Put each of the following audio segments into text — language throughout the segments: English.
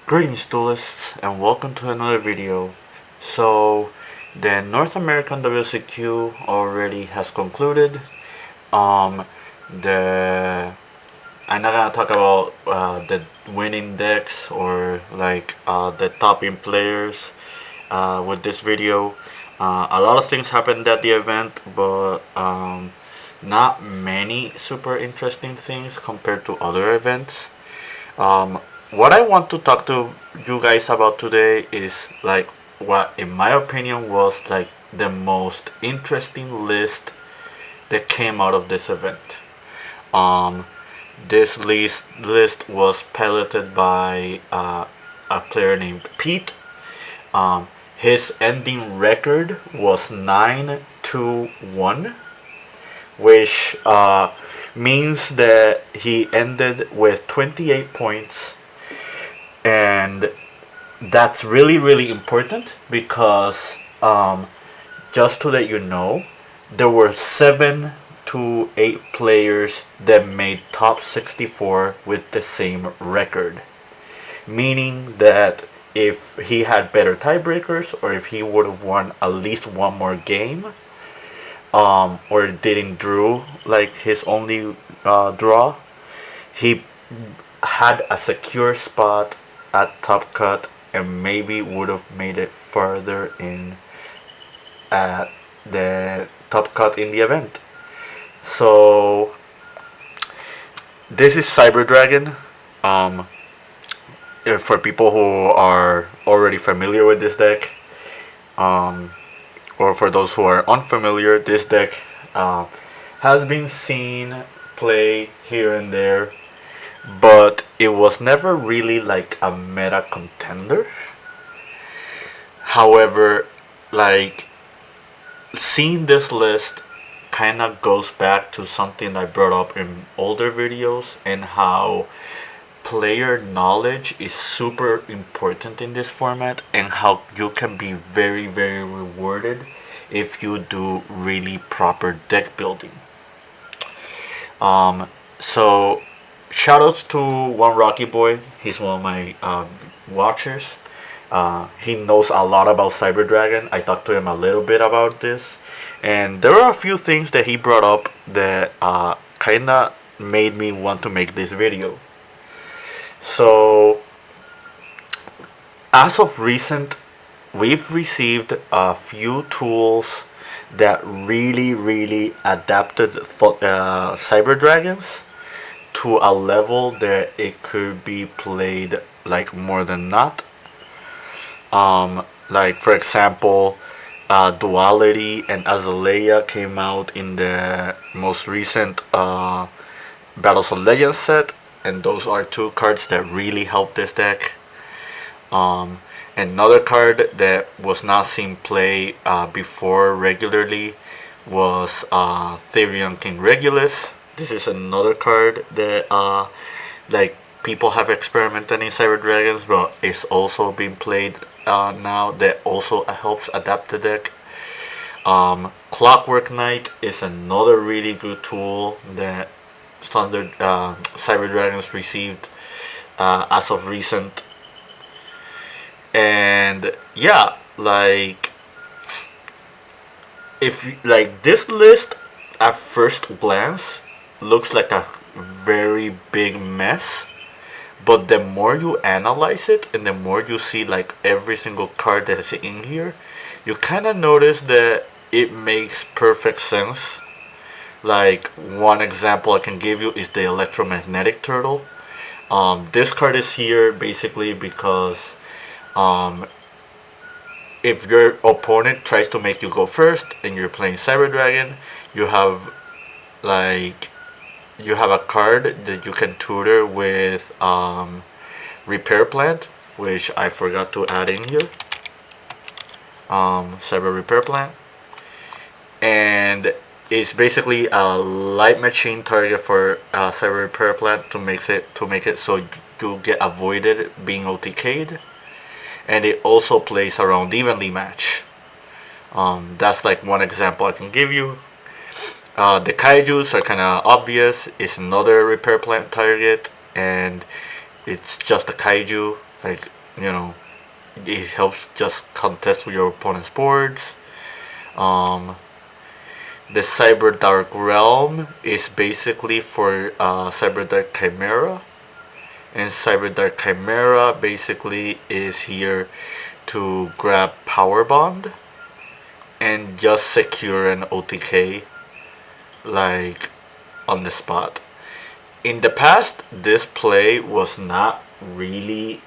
Greetings duelists and welcome to another video. So the North American WCQ already has concluded. The I'm not gonna talk about the winning decks or the topping players with this video. A lot of things happened at the event, but not many super interesting things compared to other events. What I want to talk to you guys about today is what in my opinion was the most interesting list that came out of this event. Um, this list was piloted by a player named Pete. His ending record was 9-1, which means that he ended with 28 points, and that's really important because just to let you know, there were 7 to 8 players that made top 64 with the same record, meaning that if he had better tiebreakers or if he would have won at least one more game, or didn't drew his only draw, he had a secure spot at top cut and maybe would have made it further in at the top cut in the event. So this is Cyber Dragon. For people who are already familiar with this deck, or for those who are unfamiliar, this deck has been seen play here and there, but it was never really like a meta contender. However, seeing this list kind of goes back to something I brought up in older videos, and how player knowledge is super important in this format, and how you can be very rewarded if you do really proper deck building. So shoutouts to One Rocky Boy. He's one of my watchers. He knows a lot about Cyber Dragon. I talked to him a little bit about this, and there are a few things that he brought up that kinda made me want to make this video. So as of recent, we've received a few tools that really adapted Cyber Dragons to a level that it could be played more than not. For example, Duality and Azalea came out in the most recent Battles of Legends set, and those are two cards that really help this deck. Another card that was not seen play before regularly was Therion King Regulus. This is another card that people have experimented in Cyber Dragons, but it's also being played now, that also helps adapt the deck. Clockwork Knight is another really good tool that Standard Cyber Dragons received as of recent. And yeah, if this list at first glance looks like a very big mess, but the more you analyze it and the more you see every single card that is in here, you kind of notice that it makes perfect sense. One example I can give you is the Electromagnetic Turtle. This card is here basically because if your opponent tries to make you go first and you're playing Cyber Dragon, you have a card that you can tutor with Repair Plant, which I forgot to add in here. Cyber Repair Plant, and it's basically a light machine target for Cyber Repair Plant to make it so you get avoided being OTK'd, and it also plays around Evenly Match. That's one example I can give you. The Kaijus are kind of obvious. It's another Repair Plant target, and it's just a kaiju. Like, you know, it helps just contest with your opponent's boards. The Cyber Dark Realm is basically for Cyber Dark Chimera, and Cyber Dark Chimera basically is here to grab Power Bond and just secure an OTK like on the spot. In the past, this play was not really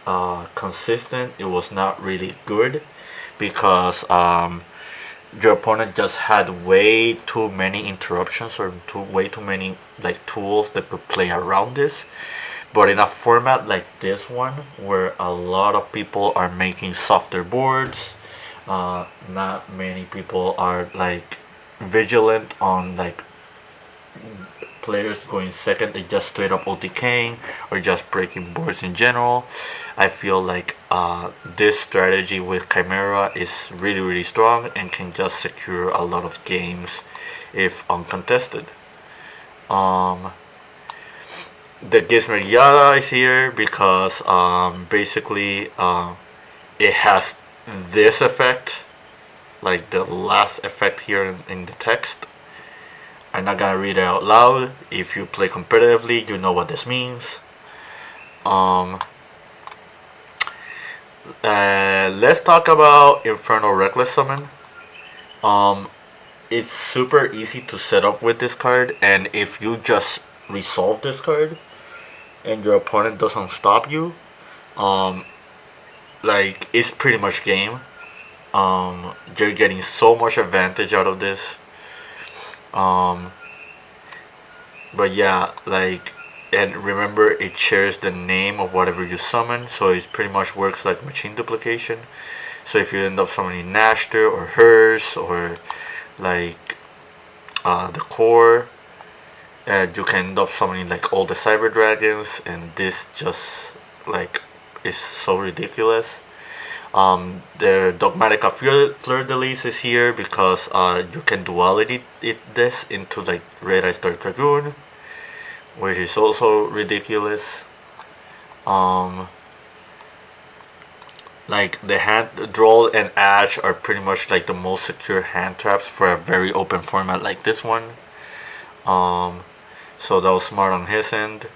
consistent. It was not really good because your opponent just had way too many interruptions or way too many like tools that could play around this. But in a format like this one, where a lot of people are making softer boards, not many people are like vigilant on like players going second and just straight up OTKing or just breaking boards in general. I feel like this strategy with Chimera is really strong and can just secure a lot of games if uncontested. The Gizmer Yara is here because basically it has this effect, like the last effect here in the text. I'm not gonna read it out loud. If you play competitively, you know what this means. Let's talk about Infernal Reckless Summon. It's super easy to set up with this card, and if you just resolve this card and your opponent doesn't stop you, like it's pretty much game. You're getting so much advantage out of this. But yeah, like, and remember it shares the name of whatever you summon, so it pretty much works like machine duplication. So if you end up summoning Nashter or Hers or like the core, you can end up summoning like all the Cyber Dragons, and this just like is so ridiculous. The Dogmatica Fleur de Lis is here because you can duality this into like Red Eyes Dark Dragoon, which is also ridiculous. Like the hand Droll and Ash are pretty much like the most secure hand traps for a very open format like this one. So that was smart on his end.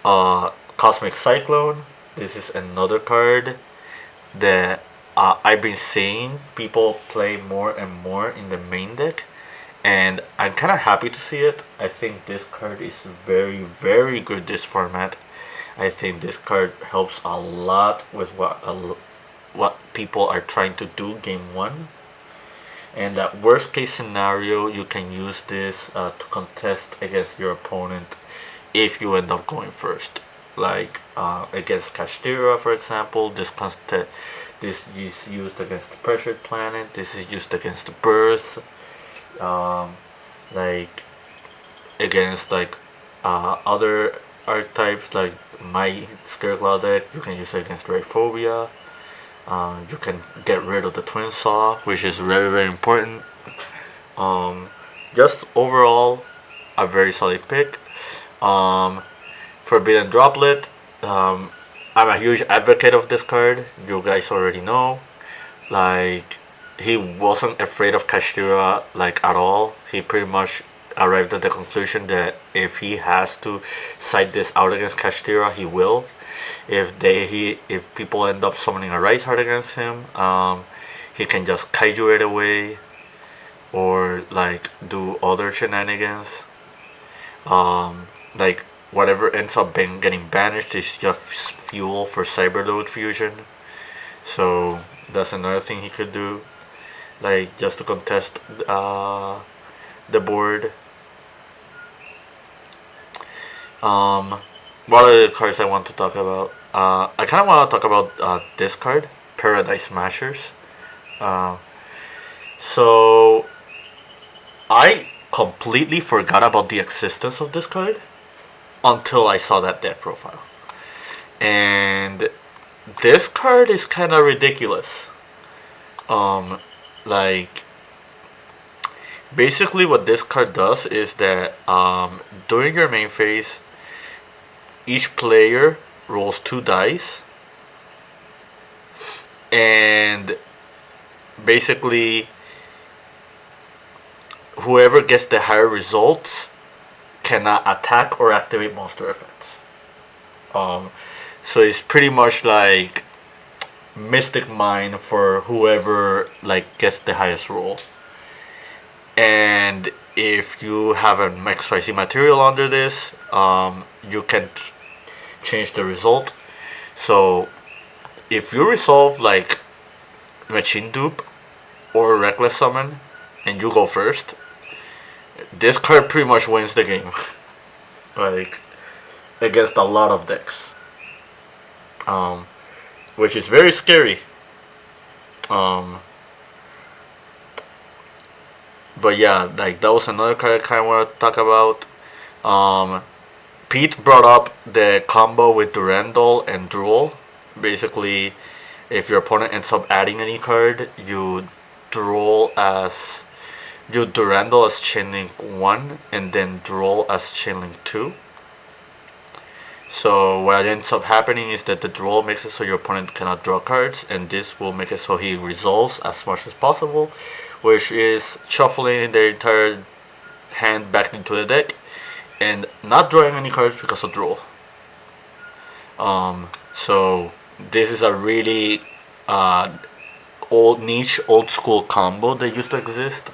Cosmic Cyclone. This is another card that I've been seeing people play more and more in the main deck, and I'm kind of happy to see it. I think this card is very good this format. I think this card helps a lot with what people are trying to do game one. And that worst case scenario, you can use this to contest against your opponent if you end up going first. Like against Kashtira, for example, this is used against the Pressured Planet. This is used against the Birth. Like against like other archetypes like my Scareclaw deck, you can use it against Rayphobia. You can get rid of the Twin Saw, which is very important. Just overall, a very solid pick. Forbidden Droplet. I'm a huge advocate of this card. You guys already know. Like, he wasn't afraid of Kashtira like at all. He pretty much arrived at the conclusion that if he has to side this out against Kashtira, he will. If people end up summoning a Rise Heart against him, he can just kaiju it away or like do other shenanigans. Like whatever ends up getting banished is just fuel for Cyberload fusion. So that's another thing he could do, like just to contest the board. What are the cards I want to talk about? I kind of want to talk about this card, Paradise Smashers. So I completely forgot about the existence of this card until I saw that deck profile. And this card is kind of ridiculous. Like, basically what this card does is that during your main phase, each player rolls 2 dice, and basically whoever gets the higher results cannot attack or activate monster effects. So it's pretty much like Mystic Mine for whoever like gets the highest roll. And if you have an XYZ material under this, you can change the result. So if you resolve like Machine Dupe or Reckless Summon and you go first, this card pretty much wins the game. Like, against a lot of decks. Which is very scary. But yeah, like that was another card I kind of want to talk about. Pete brought up the combo with Durandal and Drool. Basically, if your opponent ends up adding any card, you Durandal as Chainlink 1 and then Drool as Chainlink 2. So what ends up happening is that the Drool makes it so your opponent cannot draw cards, and this will make it so he resolves as much as possible, which is shuffling their entire hand back into the deck and not drawing any cards because of Drool. So this is a really old school combo that used to exist,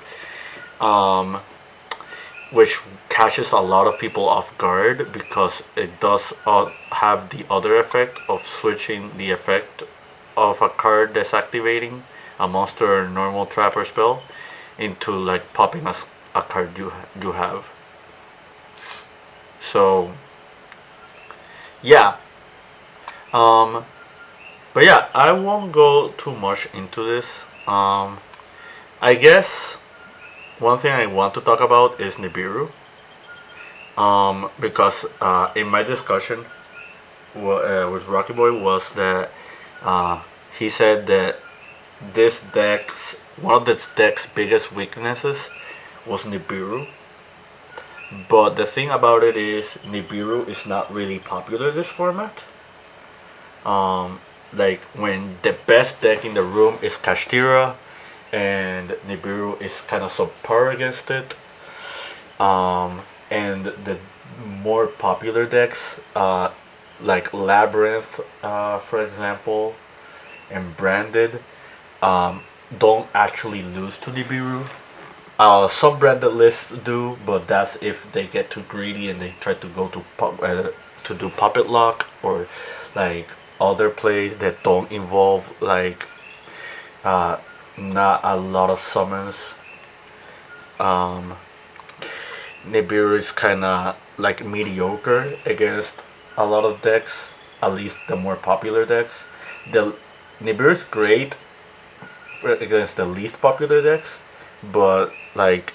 which catches a lot of people off guard because it does have the other effect of switching the effect of a card that's activating a monster or normal trap or spell into like popping a card you have. So yeah, but yeah, I won't go too much into this. I guess one thing I want to talk about is Nibiru. Because in my discussion with Rocky Boy was that he said that one of this deck's biggest weaknesses was Nibiru. But the thing about it is Nibiru is not really popular this format. Like when the best deck in the room is Kashtira and Nibiru is kind of subpar against it. And the more popular decks, like Labyrinth, for example, and Branded, don't actually lose to Nibiru. Some branded lists do, but that's if they get too greedy and they try to go to do Puppet Lock or like other plays that don't involve like not a lot of summons. Nibiru is kind of like mediocre against a lot of decks, at least the more popular decks. The Nibiru is great against the least popular decks, but like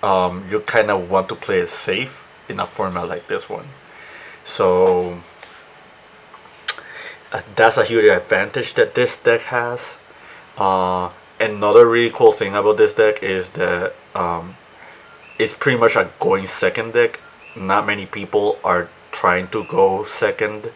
you kind of want to play it safe in a format like this one. So that's a huge advantage that this deck has. Another really cool thing about this deck is that it's pretty much a going second deck. Not many people are trying to go second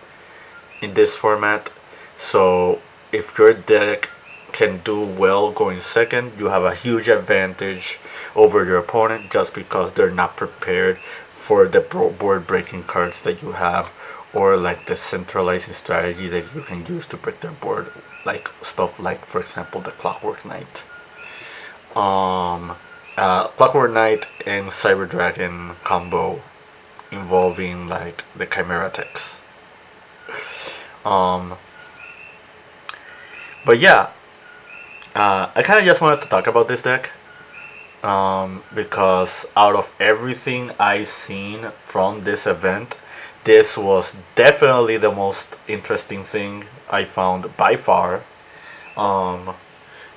in this format. So if your deck can do well going second, you have a huge advantage over your opponent just because they're not prepared for the board breaking cards that you have, or like the centralizing strategy that you can use to break their board, like stuff like, for example, the Clockwork Knight. Clockwork Knight and Cyber Dragon combo involving like the Chimera Techs. But yeah, I kind of just wanted to talk about this deck because out of everything I've seen from this event, this was definitely the most interesting thing I found by far.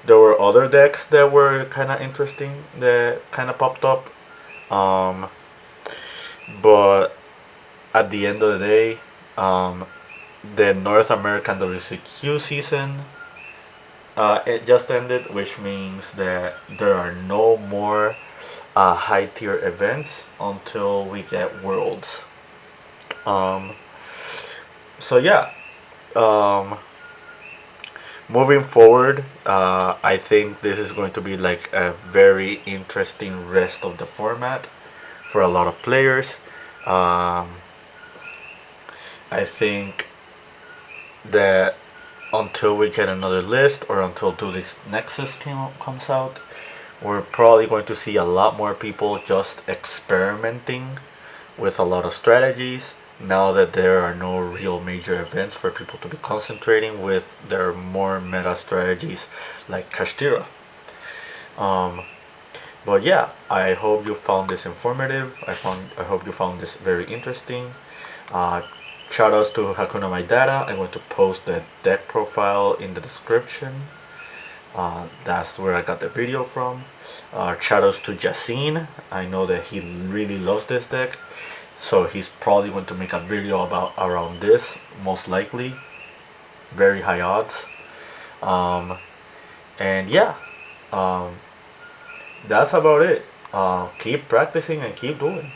There were other decks that were kind of interesting that kind of popped up, but at the end of the day, the North American WCQ season it just ended, which means that there are no more high tier events until we get Worlds. So yeah, um, moving forward, I think this is going to be like a very interesting rest of the format for a lot of players. Um, I think that until we get another list or until Do This Nexus comes out, we're probably going to see a lot more people just experimenting with a lot of strategies now that there are no real major events for people to be concentrating with their more meta strategies like Kashtira. Um, but yeah, I hope you found this informative. I hope you found this very interesting. Uh, Shoutouts to HakunaMyData. I'm going to post the deck profile in the description. That's where I got the video from. Shoutouts to Jacine. I know that he really loves this deck, so he's probably going to make a video about around this, most likely. Very high odds. Um, and yeah, um, that's about it. Keep practicing and keep doing.